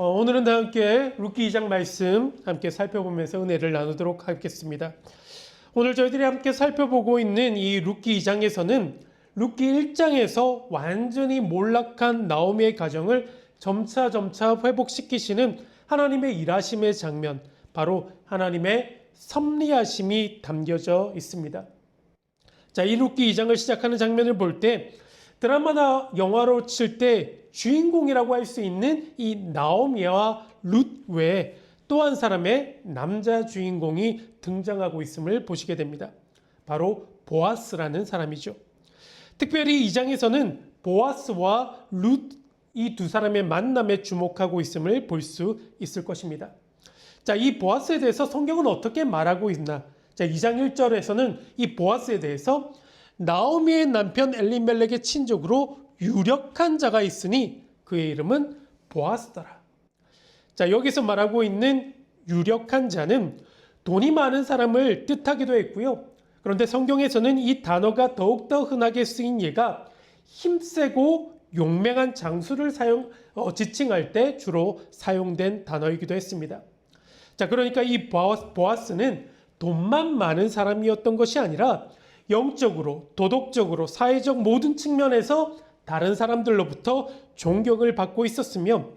오늘은 다 함께 룻기 2장 말씀 함께 살펴보면서 은혜를 나누도록 하겠습니다. 오늘 저희들이 함께 살펴보고 있는 이 룻기 2장에서는 룻기 1장에서 완전히 몰락한 나오미의 가정을 점차 회복시키시는 하나님의 일하심의 장면, 바로 하나님의 섭리하심이 담겨져 있습니다. 자, 이 룻기 2장을 시작하는 장면을 볼 때 드라마나 영화로 칠 때 주인공이라고 할 수 있는 이 나오미와 룻 외에 또 한 사람의 남자 주인공이 등장하고 있음을 보시게 됩니다. 바로 보아스라는 사람이죠. 특별히 이 장에서는 보아스와 룻 이 두 사람의 만남에 주목하고 있음을 볼 수 있을 것입니다. 자, 이 보아스에 대해서 성경은 어떻게 말하고 있나? 자, 2장 1절에서는 이 보아스에 대해서 나오미의 남편 엘리멜렉의 친족으로 유력한 자가 있으니 그의 이름은 보아스더라. 자, 여기서 말하고 있는 유력한 자는 돈이 많은 사람을 뜻하기도 했고요. 그런데 성경에서는 이 단어가 더욱더 흔하게 쓰인 예가 힘세고 용맹한 장수를 지칭할 때 주로 사용된 단어이기도 했습니다. 자, 그러니까 이 보아스는 돈만 많은 사람이었던 것이 아니라 영적으로, 도덕적으로, 사회적 모든 측면에서 다른 사람들로부터 존경을 받고 있었으며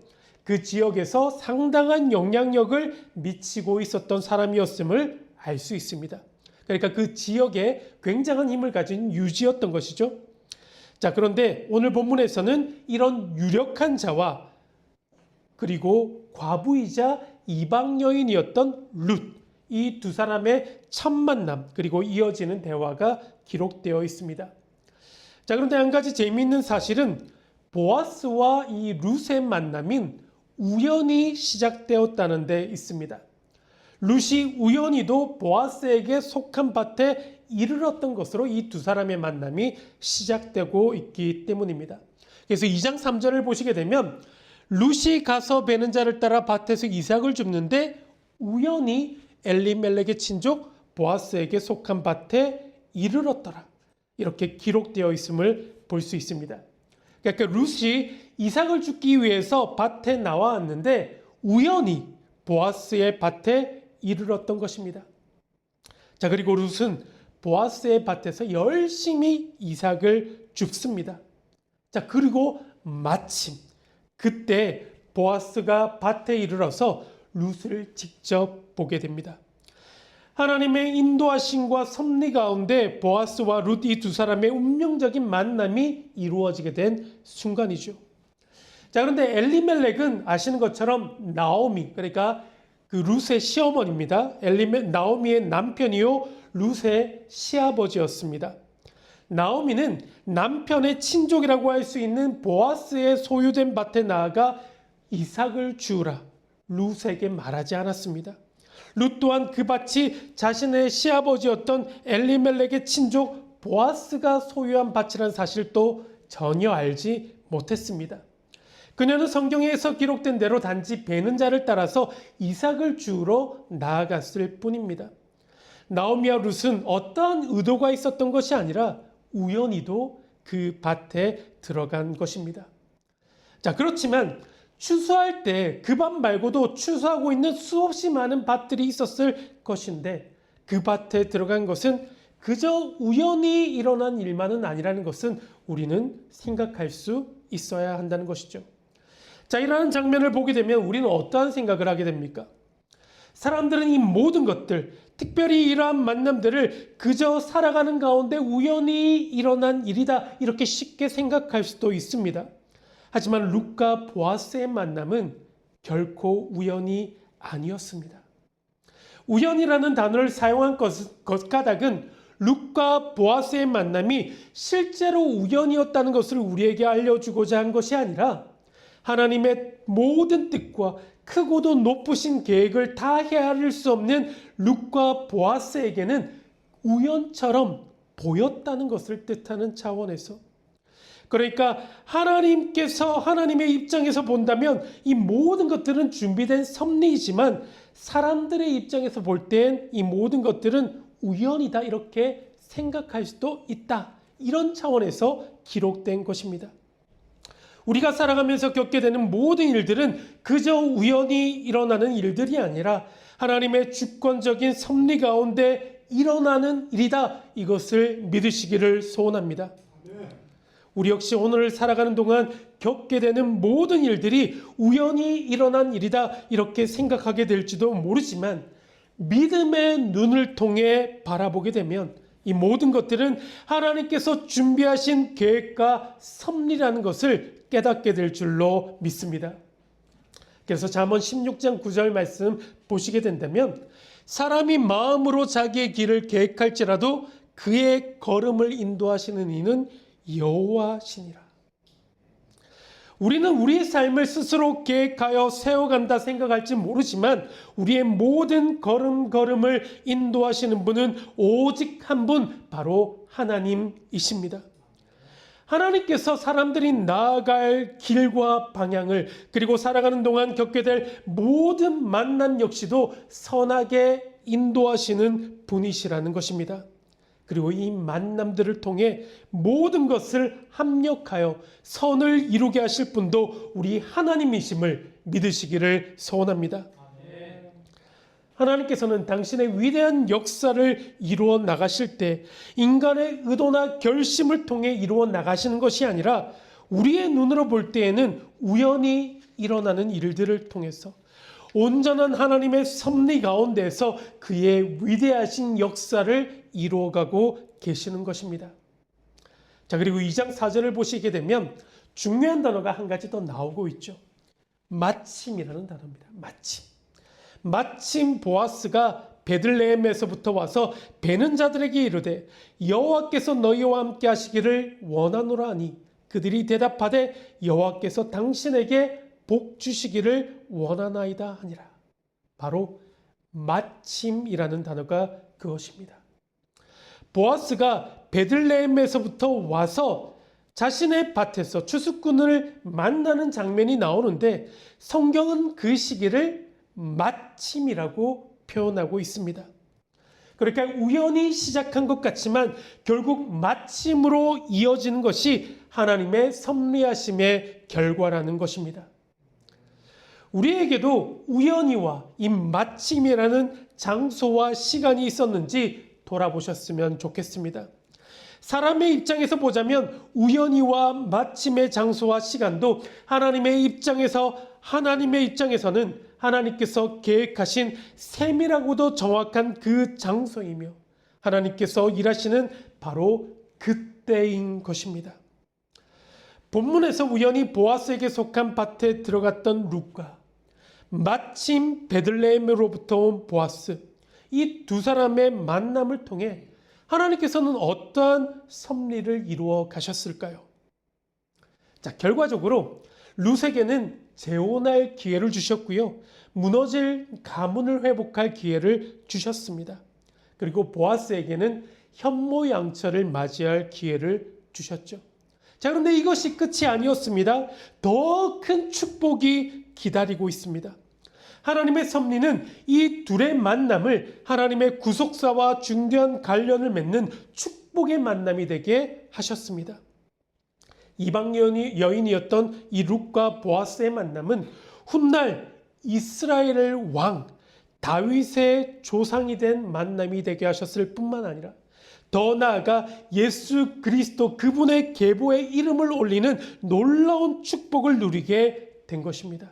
그 지역에서 상당한 영향력을 미치고 있었던 사람이었음을 알 수 있습니다. 그러니까 그 지역에 굉장한 힘을 가진 유지였던 것이죠. 자, 그런데 오늘 본문에서는 이런 유력한 자와 그리고 과부이자 이방 여인이었던 룻, 이 두 사람의 첫 만남 그리고 이어지는 대화가 기록되어 있습니다. 자, 그런데 한 가지 재미있는 사실은 보아스와 이 룻의 만남인 우연히 시작되었다는 데 있습니다. 룻이 우연히도 보아스에게 속한 밭에 이르렀던 것으로 이 두 사람의 만남이 시작되고 있기 때문입니다. 그래서 2장 3절을 보시게 되면 룻이 가서 베는 자를 따라 밭에서 이삭을 줍는데 우연히 엘리멜렉의 친족 보아스에게 속한 밭에 이르렀더라. 이렇게 기록되어 있음을 볼 수 있습니다. 그러니까 룻이 이삭을 줍기 위해서 밭에 나왔는데 우연히 보아스의 밭에 이르렀던 것입니다. 자, 그리고 룻은 보아스의 밭에서 열심히 이삭을 줍습니다. 자, 그리고 마침 그때 보아스가 밭에 이르러서 룻을 직접 보게 됩니다. 하나님의 인도하심과 섭리 가운데 보아스와 룻 이 두 사람의 운명적인 만남이 이루어지게 된 순간이죠. 자, 그런데 엘리멜렉은 아시는 것처럼 나오미, 그러니까 그 룻의 시어머니입니다. 나오미의 남편이요 룻의 시아버지였습니다. 나오미는 남편의 친족이라고 할 수 있는 보아스의 소유된 밭에 나아가 이삭을 주우라 룻에게 말하지 않았습니다. 룻 또한 그 밭이 자신의 시아버지였던 엘리멜렉의 친족 보아스가 소유한 밭이라는 사실도 전혀 알지 못했습니다. 그녀는 성경에서 기록된 대로 단지 베는 자를 따라서 이삭을 주우러 나아갔을 뿐입니다. 나오미와 룻은 어떠한 의도가 있었던 것이 아니라 우연히도 그 밭에 들어간 것입니다. 자, 그렇지만 추수할 때 그 밭 말고도 추수하고 있는 수없이 많은 밭들이 있었을 것인데 그 밭에 들어간 것은 그저 우연히 일어난 일만은 아니라는 것은 우리는 생각할 수 있어야 한다는 것이죠. 자, 이러한 장면을 보게 되면 우리는 어떠한 생각을 하게 됩니까? 사람들은 이 모든 것들, 특별히 이러한 만남들을 그저 살아가는 가운데 우연히 일어난 일이다 이렇게 쉽게 생각할 수도 있습니다. 하지만 룻과 보아스의 만남은 결코 우연이 아니었습니다. 우연이라는 단어를 사용한 것 까닭은 룻과 보아스의 만남이 실제로 우연이었다는 것을 우리에게 알려주고자 한 것이 아니라 하나님의 모든 뜻과 크고도 높으신 계획을 다 헤아릴 수 없는 룻과 보아스에게는 우연처럼 보였다는 것을 뜻하는 차원에서, 그러니까 하나님께서 하나님의 입장에서 본다면 이 모든 것들은 준비된 섭리이지만 사람들의 입장에서 볼 땐 이 모든 것들은 우연이다 이렇게 생각할 수도 있다. 이런 차원에서 기록된 것입니다. 우리가 살아가면서 겪게 되는 모든 일들은 그저 우연히 일어나는 일들이 아니라 하나님의 주권적인 섭리 가운데 일어나는 일이다. 이것을 믿으시기를 소원합니다. 우리 역시 오늘을 살아가는 동안 겪게 되는 모든 일들이 우연히 일어난 일이다. 이렇게 생각하게 될지도 모르지만 믿음의 눈을 통해 바라보게 되면 이 모든 것들은 하나님께서 준비하신 계획과 섭리라는 것을 깨닫게 될 줄로 믿습니다. 그래서 잠언 16장 9절 말씀 보시게 된다면 사람이 마음으로 자기의 길을 계획할지라도 그의 걸음을 인도하시는 이는 여호와시니라. 우리는 우리의 삶을 스스로 계획하여 세워간다 생각할지 모르지만 우리의 모든 걸음걸음을 인도하시는 분은 오직 한 분, 바로 하나님이십니다. 하나님께서 사람들이 나아갈 길과 방향을, 그리고 살아가는 동안 겪게 될 모든 만남 역시도 선하게 인도하시는 분이시라는 것입니다. 그리고 이 만남들을 통해 모든 것을 합력하여 선을 이루게 하실 분도 우리 하나님이심을 믿으시기를 소원합니다. 하나님께서는 당신의 위대한 역사를 이루어 나가실 때 인간의 의도나 결심을 통해 이루어 나가시는 것이 아니라 우리의 눈으로 볼 때에는 우연히 일어나는 일들을 통해서 온전한 하나님의 섭리 가운데서 그의 위대하신 역사를 이루어가고 계시는 것입니다. 자, 그리고 2장 4절을 보시게 되면 중요한 단어가 한 가지 더 나오고 있죠. 마침이라는 단어입니다. 마침 보아스가 베들레헴에서부터 와서 베는 자들에게 이르되 여호와께서 너희와 함께 하시기를 원하노라 하니 그들이 대답하되 여호와께서 당신에게 복 주시기를 원하나이다 하니라. 바로 마침이라는 단어가 그것입니다. 보아스가 베들레헴에서부터 와서 자신의 밭에서 추수꾼을 만나는 장면이 나오는데 성경은 그 시기를 마침이라고 표현하고 있습니다. 그러니까 우연히 시작한 것 같지만 결국 마침으로 이어지는 것이 하나님의 섭리하심의 결과라는 것입니다. 우리에게도 우연히와 이 마침이라는 장소와 시간이 있었는지 돌아보셨으면 좋겠습니다. 사람의 입장에서 보자면 우연히와 마침의 장소와 시간도 하나님의 입장에서는 하나님께서 계획하신 세밀하고도 정확한 그 장소이며 하나님께서 일하시는 바로 그때인 것입니다. 본문에서 우연히 보아스에게 속한 밭에 들어갔던 룻과 마침 베들레헴으로부터 온 보아스, 이 두 사람의 만남을 통해 하나님께서는 어떠한 섭리를 이루어 가셨을까요? 자, 결과적으로 룻에게는 재혼할 기회를 주셨고요. 무너질 가문을 회복할 기회를 주셨습니다. 그리고 보아스에게는 현모양처를 맞이할 기회를 주셨죠. 자, 그런데 이것이 끝이 아니었습니다. 더 큰 축복이 기다리고 있습니다. 하나님의 섭리는 이 둘의 만남을 하나님의 구속사와 중대한 관련을 맺는 축복의 만남이 되게 하셨습니다. 이방 여인이었던 이 룻과 보아스의 만남은 훗날 이스라엘의 왕 다윗의 조상이 된 만남이 되게 하셨을 뿐만 아니라 더 나아가 예수 그리스도 그분의 계보의 이름을 올리는 놀라운 축복을 누리게 된 것입니다.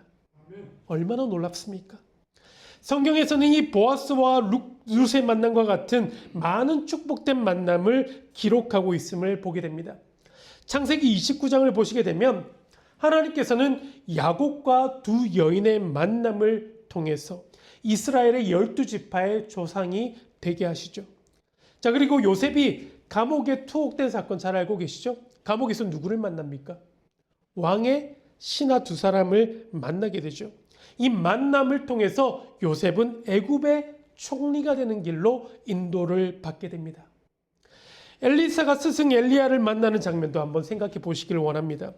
얼마나 놀랍습니까? 성경에서는 이 보아스와 룻의 만남과 같은 많은 축복된 만남을 기록하고 있음을 보게 됩니다. 창세기 29장을 보시게 되면 하나님께서는 야곱과 두 여인의 만남을 통해서 이스라엘의 12지파의 조상이 되게 하시죠. 자, 그리고 요셉이 감옥에 투옥된 사건 잘 알고 계시죠? 감옥에서 누구를 만납니까? 왕의 신하 두 사람을 만나게 되죠. 이 만남을 통해서 요셉은 애굽의 총리가 되는 길로 인도를 받게 됩니다. 엘리사가 스승 엘리야를 만나는 장면도 한번 생각해 보시길 원합니다.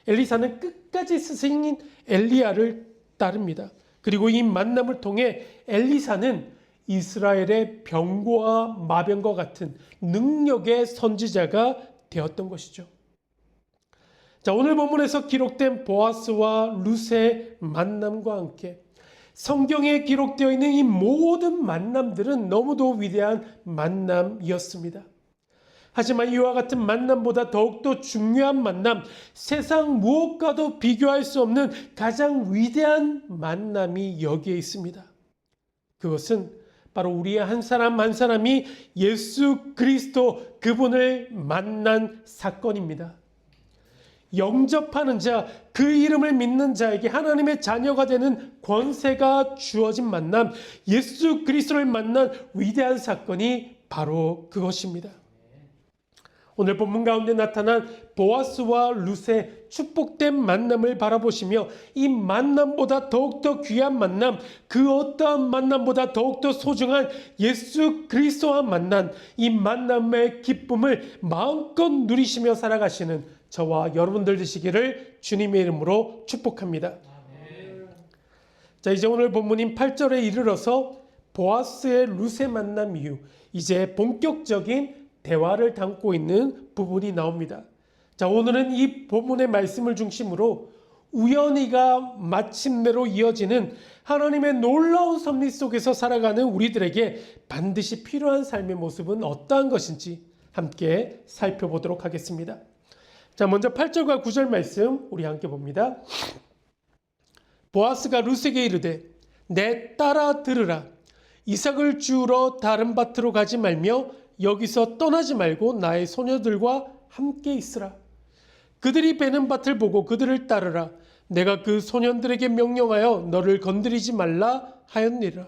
엘리사는 끝까지 스승인 엘리야를 따릅니다. 그리고 이 만남을 통해 엘리사는 이스라엘의 병과 마병과 같은 능력의 선지자가 되었던 것이죠. 자, 오늘 본문에서 기록된 보아스와 룻의 만남과 함께 성경에 기록되어 있는 이 모든 만남들은 너무도 위대한 만남이었습니다. 하지만 이와 같은 만남보다 더욱더 중요한 만남, 세상 무엇과도 비교할 수 없는 가장 위대한 만남이 여기에 있습니다. 그것은 바로 우리의 한 사람 한 사람이 예수 그리스도 그분을 만난 사건입니다. 영접하는 자, 그 이름을 믿는 자에게 하나님의 자녀가 되는 권세가 주어진 만남, 예수 그리스도를 만난 위대한 사건이 바로 그것입니다. 오늘 본문 가운데 나타난 보아스와 룻의 축복된 만남을 바라보시며 이 만남보다 더욱더 귀한 만남, 그 어떠한 만남보다 더욱더 소중한 예수 그리스도와 만난 이 만남의 기쁨을 마음껏 누리시며 살아가시는 저와 여러분들 되시기를 주님의 이름으로 축복합니다. 자, 이제 오늘 본문인 8절에 이르러서 보아스의 룻의 만남 이후 이제 본격적인 대화를 담고 있는 부분이 나옵니다. 자, 오늘은 이 본문의 말씀을 중심으로 우연히가 마침내로 이어지는 하나님의 놀라운 섭리 속에서 살아가는 우리들에게 반드시 필요한 삶의 모습은 어떠한 것인지 함께 살펴보도록 하겠습니다. 자, 먼저 8절과 9절 말씀 우리 함께 봅니다. 보아스가 룻에게 이르되 내 딸아 들으라. 이삭을 주우러 다른 밭으로 가지 말며 여기서 떠나지 말고 나의 소녀들과 함께 있으라. 그들이 베는 밭을 보고 그들을 따르라. 내가 그 소년들에게 명령하여 너를 건드리지 말라 하였느니라.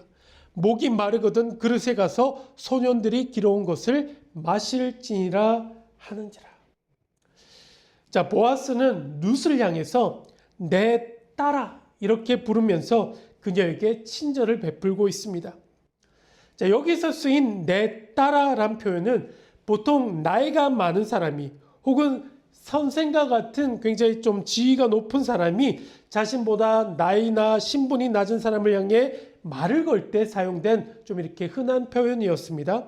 목이 마르거든 그릇에 가서 소년들이 길어온 것을 마실지니라 하는지라. 자, 보아스는 룻을 향해서 내 딸아 이렇게 부르면서 그녀에게 친절을 베풀고 있습니다. 자, 여기서 쓰인 내 딸아란 표현은 보통 나이가 많은 사람이 혹은 선생과 같은 굉장히 좀 지위가 높은 사람이 자신보다 나이나 신분이 낮은 사람을 향해 말을 걸 때 사용된 좀 이렇게 흔한 표현이었습니다.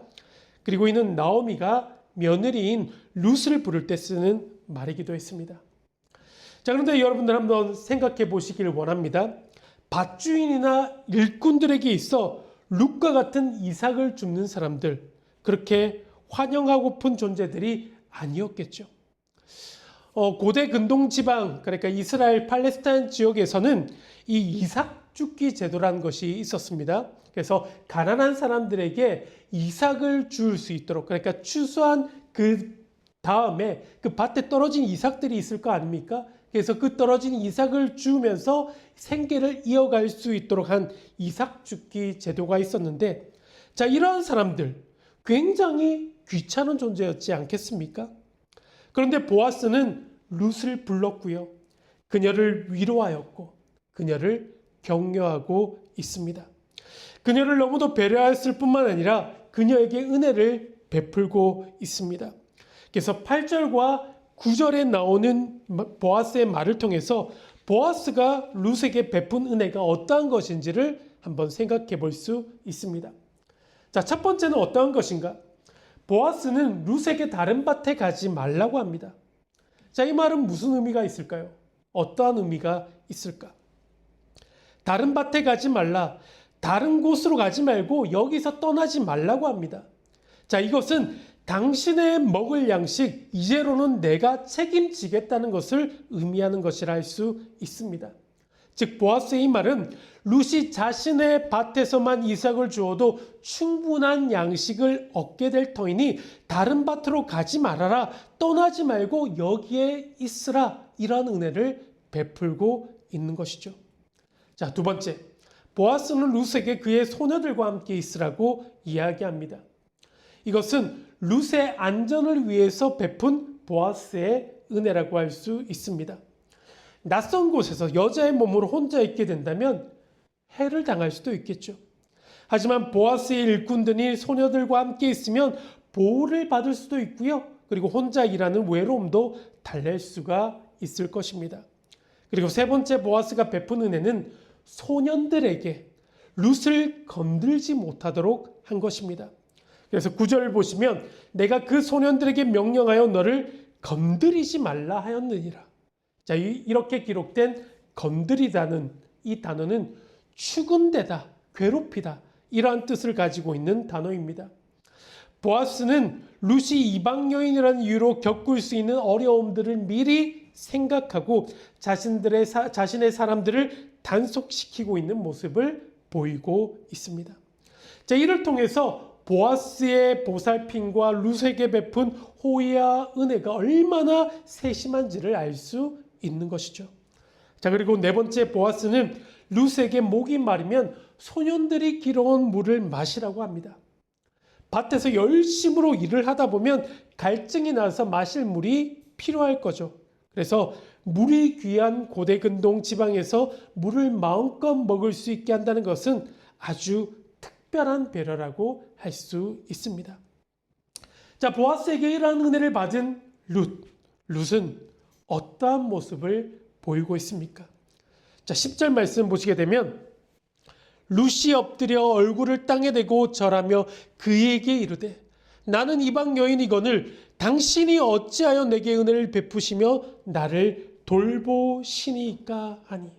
그리고 이는 나오미가 며느리인 룻을 부를 때 쓰는 말이기도 했습니다. 자, 그런데 여러분들 한번 생각해 보시길 원합니다. 밭주인이나 일꾼들에게 있어 룻과 같은 이삭을 줍는 사람들, 그렇게 환영하고픈 존재들이 아니었겠죠. 고대 근동 지방, 그러니까 이스라엘 팔레스타인 지역에서는 이 이삭 줍기 제도라는 것이 있었습니다. 그래서 가난한 사람들에게 이삭을 줄 수 있도록, 그러니까 추수한 그 다음에 그 밭에 떨어진 이삭들이 있을 거 아닙니까? 그래서 그 떨어진 이삭을 주면서 생계를 이어갈 수 있도록 한 이삭 줍기 제도가 있었는데, 자, 이러한 사람들 굉장히 귀찮은 존재였지 않겠습니까? 그런데 보아스는 룻을 불렀고요. 그녀를 위로하였고 그녀를 격려하고 있습니다. 그녀를 너무도 배려했을 뿐만 아니라 그녀에게 은혜를 베풀고 있습니다. 그래서 8절과 9절에 나오는 보아스의 말을 통해서 보아스가 룻에게 베푼 은혜가 어떠한 것인지를 한번 생각해 볼 수 있습니다. 자, 첫 번째는 어떠한 것인가? 보아스는 룻에게 다른 밭에 가지 말라고 합니다. 자, 이 말은 무슨 의미가 있을까요? 어떠한 의미가 있을까? 다른 밭에 가지 말라, 다른 곳으로 가지 말고 여기서 떠나지 말라고 합니다. 자, 이것은 당신의 먹을 양식 이제로는 내가 책임지겠다는 것을 의미하는 것이라 할 수 있습니다. 즉 보아스의 이 말은 룻이 자신의 밭에서만 이삭을 주어도 충분한 양식을 얻게 될 터이니 다른 밭으로 가지 말아라, 떠나지 말고 여기에 있으라, 이런 은혜를 베풀고 있는 것이죠. 자, 두 번째, 보아스는 룻에게 그의 소녀들과 함께 있으라고 이야기합니다. 이것은 룻의 안전을 위해서 베푼 보아스의 은혜라고 할 수 있습니다. 낯선 곳에서 여자의 몸으로 혼자 있게 된다면 해를 당할 수도 있겠죠. 하지만 보아스의 일꾼들이 소녀들과 함께 있으면 보호를 받을 수도 있고요. 그리고 혼자 일하는 외로움도 달랠 수가 있을 것입니다. 그리고 세 번째 보아스가 베푼 은혜는 소년들에게 룻을 건들지 못하도록 한 것입니다. 그래서 9절을 보시면 내가 그 소년들에게 명령하여 너를 건드리지 말라 하였느니라. 자, 이렇게 기록된 건드리다는 이 단어는 죽은 데다, 괴롭히다 이러한 뜻을 가지고 있는 단어입니다. 보아스는 룻이 이방 여인이라는 이유로 겪을 수 있는 어려움들을 미리 생각하고 자신의 사람들을 단속시키고 있는 모습을 보이고 있습니다. 자, 이를 통해서 보아스의 보살핌과 룻에게 베푼 호의와 은혜가 얼마나 세심한지를 알 수 있는 것이죠. 자, 그리고 네 번째, 보아스는 룻에게 목이 마르면 소년들이 길어온 물을 마시라고 합니다. 밭에서 열심으로 일을 하다 보면 갈증이 나서 마실 물이 필요할 거죠. 그래서 물이 귀한 고대근동 지방에서 물을 마음껏 먹을 수 있게 한다는 것은 아주 특별한 배려라고 할 수 있습니다. 자, 보아스에게 이러한 은혜를 받은 룻은 어떠한 모습을 보이고 있습니까? 자, 10절 말씀 보시게 되면 룻이 엎드려 얼굴을 땅에 대고 절하며 그에게 이르되 나는 이방 여인이거늘 당신이 어찌하여 내게 은혜를 베푸시며 나를 돌보시니까 하니.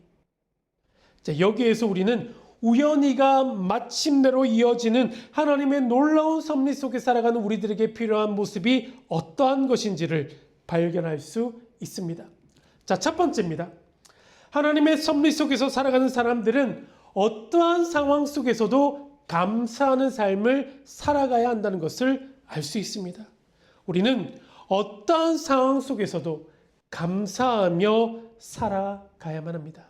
자, 여기에서 우리는 우연히가 마침내로 이어지는 하나님의 놀라운 섭리 속에 살아가는 우리들에게 필요한 모습이 어떠한 것인지를 발견할 수 있습니다. 자, 첫 번째입니다. 하나님의 섭리 속에서 살아가는 사람들은 어떠한 상황 속에서도 감사하는 삶을 살아가야 한다는 것을 알 수 있습니다. 우리는 어떠한 상황 속에서도 감사하며 살아가야만 합니다.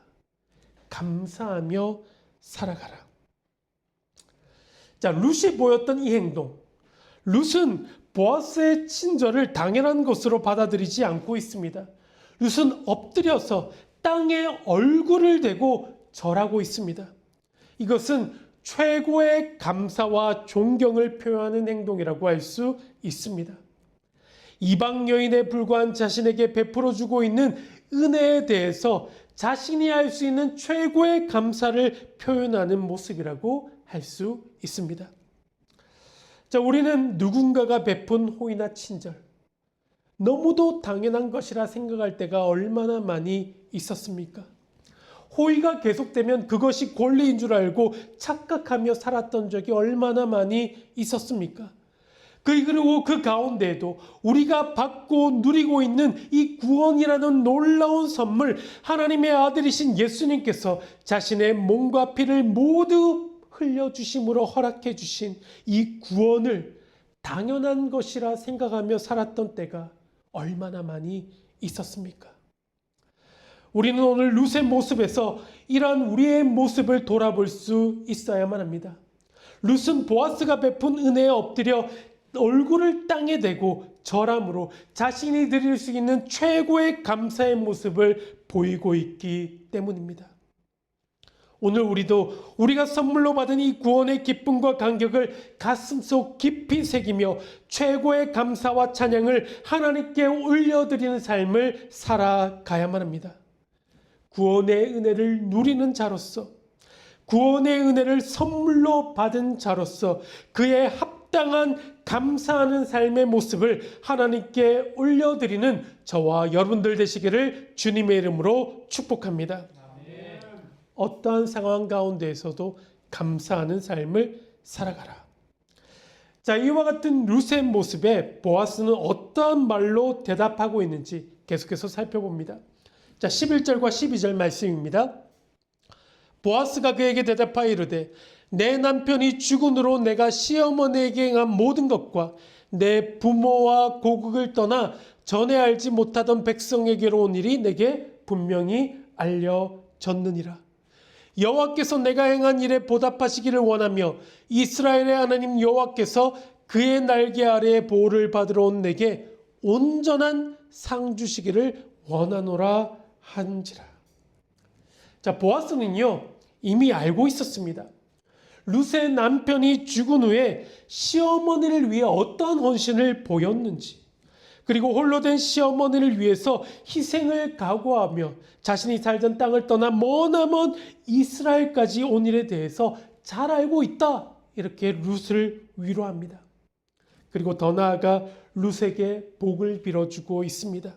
감사하며 살아가라. 자, 룻이 보였던 이 행동. 룻은 보아스의 친절을 당연한 것으로 받아들이지 않고 있습니다. 룻은 엎드려서 땅에 얼굴을 대고 절하고 있습니다. 이것은 최고의 감사와 존경을 표현하는 행동이라고 할 수 있습니다. 이방 여인에 불과한 자신에게 베풀어주고 있는 은혜에 대해서 자신이 할 수 있는 최고의 감사를 표현하는 모습이라고 할 수 있습니다. 자, 우리는 누군가가 베푼 호의나 친절, 너무도 당연한 것이라 생각할 때가 얼마나 많이 있었습니까? 호의가 계속되면 그것이 권리인 줄 알고 착각하며 살았던 적이 얼마나 많이 있었습니까? 그리고 그 가운데에도 우리가 받고 누리고 있는 이 구원이라는 놀라운 선물, 하나님의 아들이신 예수님께서 자신의 몸과 피를 모두 흘려주심으로 허락해 주신 이 구원을 당연한 것이라 생각하며 살았던 때가 얼마나 많이 있었습니까? 우리는 오늘 룻의 모습에서 이러한 우리의 모습을 돌아볼 수 있어야만 합니다. 룻은 보아스가 베푼 은혜에 엎드려 얼굴을 땅에 대고 절함으로 자신이 드릴 수 있는 최고의 감사의 모습을 보이고 있기 때문입니다. 오늘 우리도 우리가 선물로 받은 이 구원의 기쁨과 감격을 가슴속 깊이 새기며 최고의 감사와 찬양을 하나님께 올려드리는 삶을 살아가야만 합니다. 구원의 은혜를 누리는 자로서, 구원의 은혜를 선물로 받은 자로서 그의 합당한 감사하는 삶의 모습을 하나님께 올려드리는 저와 여러분들 되시기를 주님의 이름으로 축복합니다. 아멘. 어떠한 상황 가운데에서도 감사하는 삶을 살아가라. 자, 이와 같은 룻의 모습에 보아스는 어떠한 말로 대답하고 있는지 계속해서 살펴봅니다. 자, 11절과 12절 말씀입니다. 보아스가 그에게 대답하여 이르되 내 남편이 죽은으로 내가 시어머니에게 행한 모든 것과 내 부모와 고국을 떠나 전에 알지 못하던 백성에게로 온 일이 내게 분명히 알려졌느니라. 여호와께서 내가 행한 일에 보답하시기를 원하며 이스라엘의 하나님 여호와께서 그의 날개 아래에 보호를 받으러 온 내게 온전한 상 주시기를 원하노라 한지라. 자, 보아스는요 이미 알고 있었습니다. 룻의 남편이 죽은 후에 시어머니를 위해 어떠한 헌신을 보였는지, 그리고 홀로 된 시어머니를 위해서 희생을 각오하며 자신이 살던 땅을 떠나 머나먼 이스라엘까지 온 일에 대해서 잘 알고 있다, 이렇게 룻을 위로합니다. 그리고 더 나아가 룻에게 복을 빌어주고 있습니다.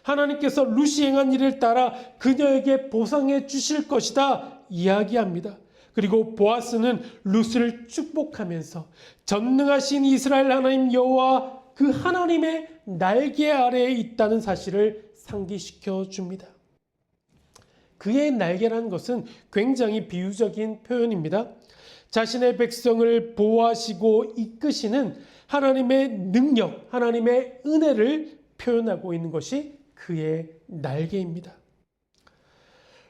하나님께서 룻이 행한 일을 따라 그녀에게 보상해 주실 것이다 이야기합니다. 그리고 보아스는 룻을 축복하면서 전능하신 이스라엘 하나님 여호와 그 하나님의 날개 아래에 있다는 사실을 상기시켜 줍니다. 그의 날개라는 것은 굉장히 비유적인 표현입니다. 자신의 백성을 보호하시고 이끄시는 하나님의 능력, 하나님의 은혜를 표현하고 있는 것이 그의 날개입니다.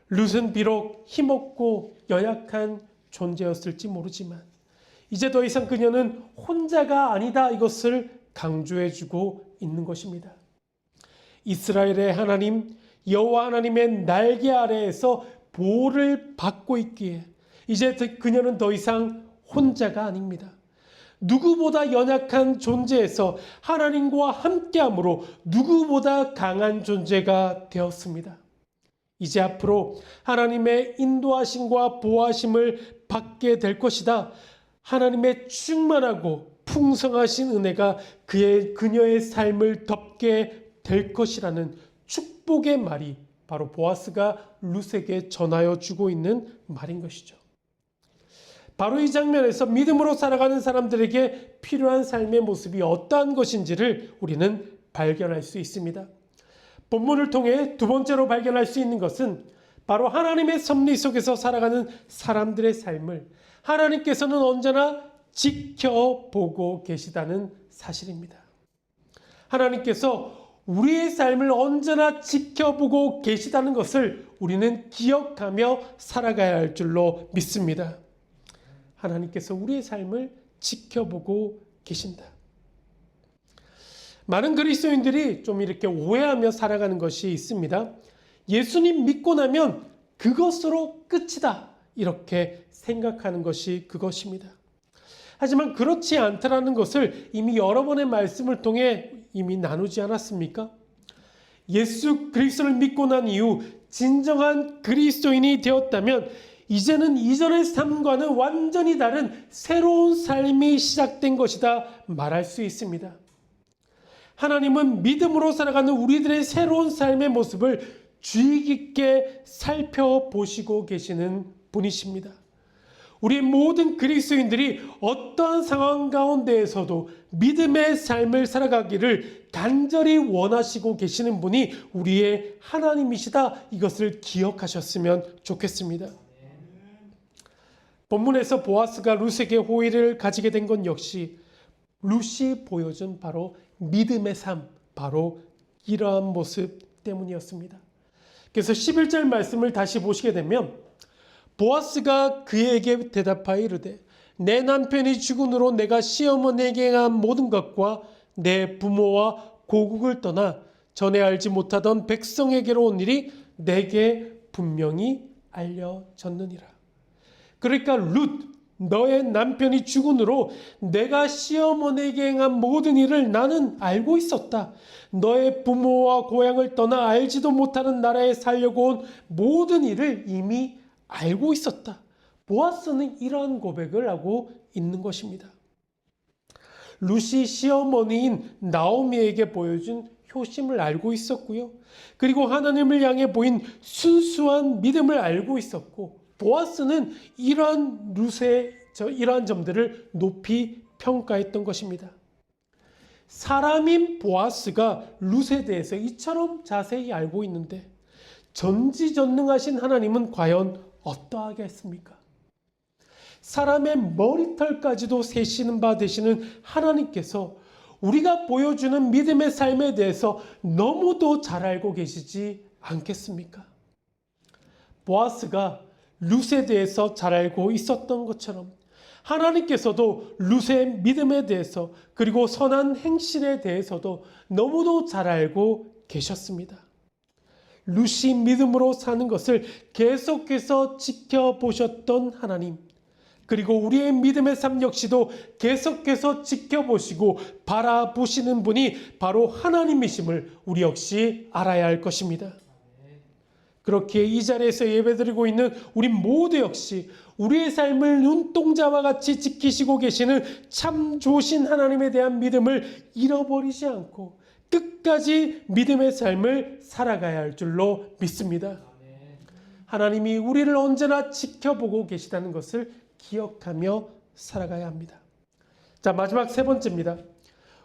룻은 비록 힘없고 연약한 존재였을지 모르지만 이제 더 이상 그녀는 혼자가 아니다, 이것을 강조해주고 있는 것입니다. 이스라엘의 하나님 여호와 하나님의 날개 아래에서 보호를 받고 있기에 이제 그녀는 더 이상 혼자가 아닙니다. 누구보다 연약한 존재에서 하나님과 함께함으로 누구보다 강한 존재가 되었습니다. 이제 앞으로 하나님의 인도하심과 보호하심을 받게 될 것이다. 하나님의 충만하고 풍성하신 은혜가 그녀의 삶을 덮게 될 것이라는 축복의 말이 바로 보아스가 룻에게 전하여 주고 있는 말인 것이죠. 바로 이 장면에서 믿음으로 살아가는 사람들에게 필요한 삶의 모습이 어떠한 것인지를 우리는 발견할 수 있습니다. 본문을 통해 두 번째로 발견할 수 있는 것은 바로 하나님의 섭리 속에서 살아가는 사람들의 삶을 하나님께서는 언제나 지켜보고 계시다는 사실입니다. 하나님께서 우리의 삶을 언제나 지켜보고 계시다는 것을 우리는 기억하며 살아가야 할 줄로 믿습니다. 하나님께서 우리의 삶을 지켜보고 계신다. 많은 그리스도인들이 좀 이렇게 오해하며 살아가는 것이 있습니다. 예수님 믿고 나면 그것으로 끝이다, 이렇게 생각하는 것이 그것입니다. 하지만 그렇지 않다라는 것을 이미 여러 번의 말씀을 통해 이미 나누지 않았습니까? 예수 그리스도를 믿고 난 이후 진정한 그리스도인이 되었다면 이제는 이전의 삶과는 완전히 다른 새로운 삶이 시작된 것이다 말할 수 있습니다. 하나님은 믿음으로 살아가는 우리들의 새로운 삶의 모습을 주의 깊게 살펴보시고 계시는 분이십니다. 우리 모든 그리스도인들이 어떠한 상황 가운데에서도 믿음의 삶을 살아가기를 간절히 원하시고 계시는 분이 우리의 하나님이시다, 이것을 기억하셨으면 좋겠습니다. 본문에서 보아스가 룻에게 호의를 가지게 된 건 역시 룻이 보여준 바로 믿음의 삶, 바로 이러한 모습 때문이었습니다. 그래서 11절 말씀을 다시 보시게 되면 보아스가 그에게 대답하여 이르되 내 남편이 죽은으로 내가 시어머니에게 행한 모든 것과 내 부모와 고국을 떠나 전에 알지 못하던 백성에게로 온 일이 내게 분명히 알려졌느니라. 그러니까 룻, 너의 남편이 죽은으로 내가 시어머니에게 행한 모든 일을 나는 알고 있었다. 너의 부모와 고향을 떠나 알지도 못하는 나라에 살려고 온 모든 일을 이미 알고 있었다. 보아스는 이러한 고백을 하고 있는 것입니다. 룻이 시어머니인 나오미에게 보여준 효심을 알고 있었고요. 그리고 하나님을 향해 보인 순수한 믿음을 알고 있었고, 보아스는 이러한 룻의 이러한 점들을 높이 평가했던 것입니다. 사람인 보아스가 룻에 대해서 이처럼 자세히 알고 있는데 전지전능하신 하나님은 과연 어떠하겠습니까? 사람의 머리털까지도 세시는 바 되시는 하나님께서 우리가 보여주는 믿음의 삶에 대해서 너무도 잘 알고 계시지 않겠습니까? 보아스가 룻에 대해서 잘 알고 있었던 것처럼 하나님께서도 룻의 믿음에 대해서 그리고 선한 행실에 대해서도 너무도 잘 알고 계셨습니다. 룻이 믿음으로 사는 것을 계속해서 지켜보셨던 하나님, 그리고 우리의 믿음의 삶 역시도 계속해서 지켜보시고 바라보시는 분이 바로 하나님이심을 우리 역시 알아야 할 것입니다. 그렇게 이 자리에서 예배드리고 있는 우리 모두 역시 우리의 삶을 눈동자와 같이 지키시고 계시는 참 좋으신 하나님에 대한 믿음을 잃어버리지 않고 끝까지 믿음의 삶을 살아가야 할 줄로 믿습니다. 하나님이 우리를 언제나 지켜보고 계시다는 것을 기억하며 살아가야 합니다. 자, 마지막 세 번째입니다.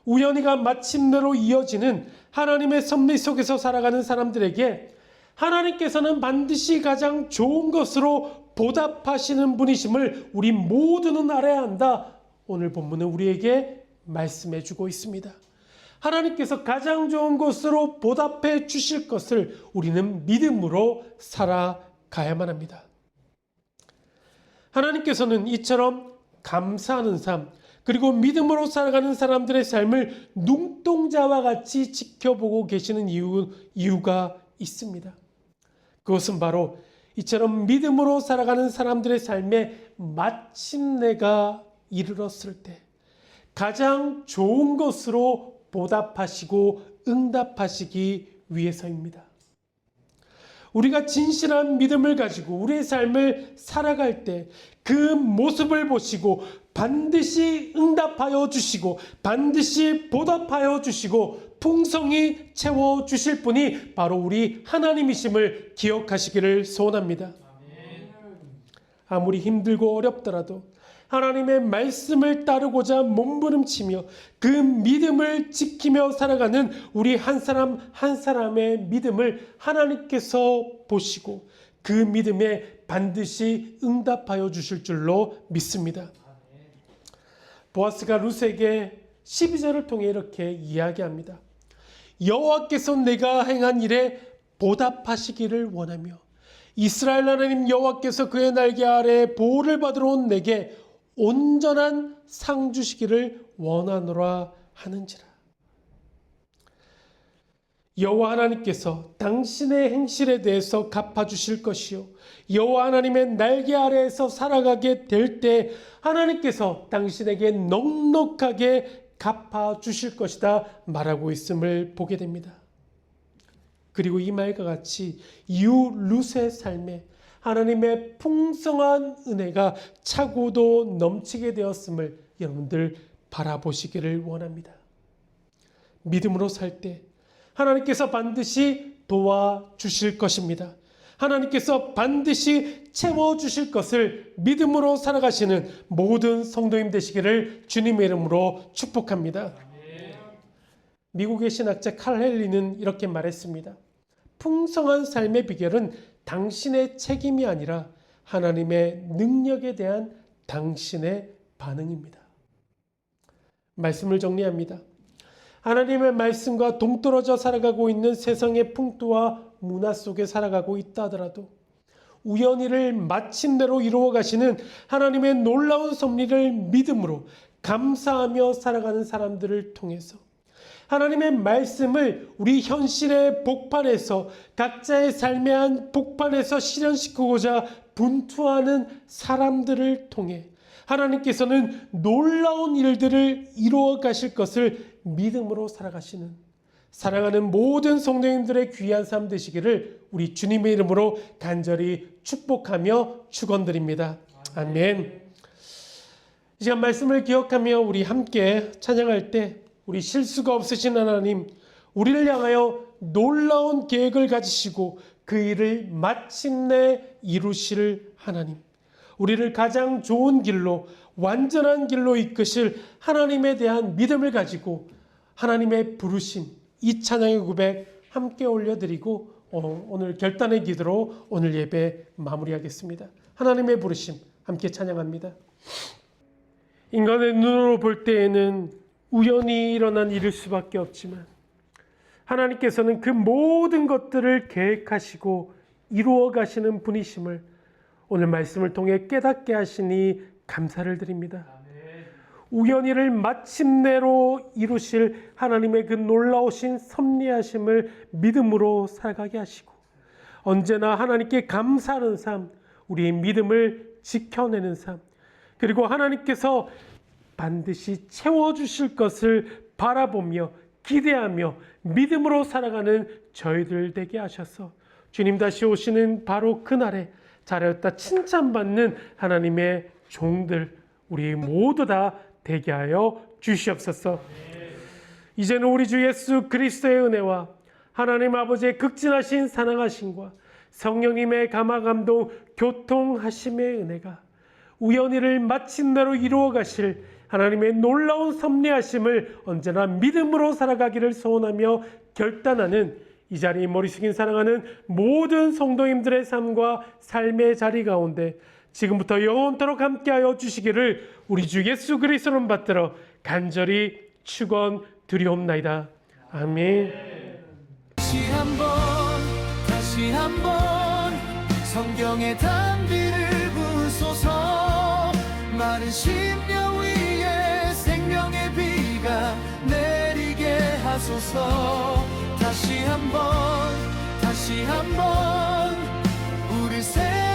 우연히가 마침내로 이어지는 하나님의 섭리 속에서 살아가는 사람들에게 하나님께서는 반드시 가장 좋은 것으로 보답하시는 분이심을 우리 모두는 알아야 한다. 오늘 본문은 우리에게 말씀해 주고 있습니다. 하나님께서 가장 좋은 것으로 보답해 주실 것을 우리는 믿음으로 살아가야만 합니다. 하나님께서는 이처럼 감사하는 삶, 그리고 믿음으로 살아가는 사람들의 삶을 눈동자와 같이 지켜보고 계시는 이유가 있습니다. 그것은 바로 이처럼 믿음으로 살아가는 사람들의 삶에 마침내가 이르렀을 때 가장 좋은 것으로 보답하시고 응답하시기 위해서입니다. 우리가 진실한 믿음을 가지고 우리의 삶을 살아갈 때 그 모습을 보시고 반드시 응답하여 주시고 반드시 보답하여 주시고 풍성히 채워주실 분이 바로 우리 하나님이심을 기억하시기를 소원합니다. 아무리 힘들고 어렵더라도 하나님의 말씀을 따르고자 몸부림치며 그 믿음을 지키며 살아가는 우리 한 사람 한 사람의 믿음을 하나님께서 보시고 그 믿음에 반드시 응답하여 주실 줄로 믿습니다. 보아스가 룻에게 12절을 통해 이렇게 이야기합니다. 여호와께서 내가 행한 일에 보답하시기를 원하며 이스라엘 하나님 여호와께서 그의 날개 아래 보호를 받으러 온 내게 온전한 상 주시기를 원하노라 하는지라. 여호와 하나님께서 당신의 행실에 대해서 갚아주실 것이요 여호와 하나님의 날개 아래에서 살아가게 될 때 하나님께서 당신에게 넉넉하게 갚아주실 것이다 말하고 있음을 보게 됩니다. 그리고 이 말과 같이 이후 룻의 삶에 하나님의 풍성한 은혜가 차고도 넘치게 되었음을 여러분들 바라보시기를 원합니다. 믿음으로 살 때 하나님께서 반드시 도와주실 것입니다. 하나님께서 반드시 채워주실 것을 믿음으로 살아가시는 모든 성도님 되시기를 주님의 이름으로 축복합니다. 미국의 신학자 칼 헨리는 이렇게 말했습니다. 풍성한 삶의 비결은 당신의 책임이 아니라 하나님의 능력에 대한 당신의 반응입니다. 말씀을 정리합니다. 하나님의 말씀과 동떨어져 살아가고 있는 세상의 풍토와 문화 속에 살아가고 있다 하더라도 우연히를 마침내로 이루어 가시는 하나님의 놀라운 섭리를 믿음으로 감사하며 살아가는 사람들을 통해서 하나님의 말씀을 우리 현실의 복판에서 각자의 삶의 한 복판에서 실현시키고자 분투하는 사람들을 통해 하나님께서는 놀라운 일들을 이루어 가실 것을 믿음으로 살아가시는 사랑하는 모든 성도님들의 귀한 삶 되시기를 우리 주님의 이름으로 간절히 축복하며 축원드립니다. 아멘. 이 시간 말씀을 기억하며 우리 함께 찬양할 때 우리 실수가 없으신 하나님, 우리를 향하여 놀라운 계획을 가지시고 그 일을 마침내 이루실 하나님, 우리를 가장 좋은 길로 완전한 길로 이끄실 하나님에 대한 믿음을 가지고 하나님의 부르심, 이 찬양의 고백 함께 올려드리고 오늘 결단의 기도로 오늘 예배 마무리하겠습니다. 하나님의 부르심 함께 찬양합니다. 인간의 눈으로 볼 때에는 우연히 일어난 일일 수밖에 없지만 하나님께서는 그 모든 것들을 계획하시고 이루어 가시는 분이심을 오늘 말씀을 통해 깨닫게 하시니 감사를 드립니다. 우연히를 마침내로 이루실 하나님의 그 놀라우신 섭리하심을 믿음으로 살아가게 하시고 언제나 하나님께 감사하는 삶, 우리의 믿음을 지켜내는 삶, 그리고 하나님께서 반드시 채워주실 것을 바라보며 기대하며 믿음으로 살아가는 저희들 되게 하셔서 주님 다시 오시는 바로 그날에 잘하였다 칭찬받는 하나님의 종들 우리 모두 다 되게 하여 주시옵소서. 이제는 우리 주 예수 그리스도의 은혜와 하나님 아버지의 극진하신 사랑하심과 성령님의 감화감동 교통하심의 은혜가 우연히를 마친 대로 이루어 가실 하나님의 놀라운 섭리하심을 언제나 믿음으로 살아가기를 소원하며 결단하는 이 자리에 머리 숙인 사랑하는 모든 성도님들의 삶과 삶의 자리 가운데 지금부터 영원토록 함께하여 주시기를 우리 주 예수 그리스도를 받들어 간절히 축원드리옵나이다. 아멘. 다시 한번 성경의 단비를 부소서. 마른 심령 위에 생명의 비가 내리게 하소서. 다시 한번 우리 새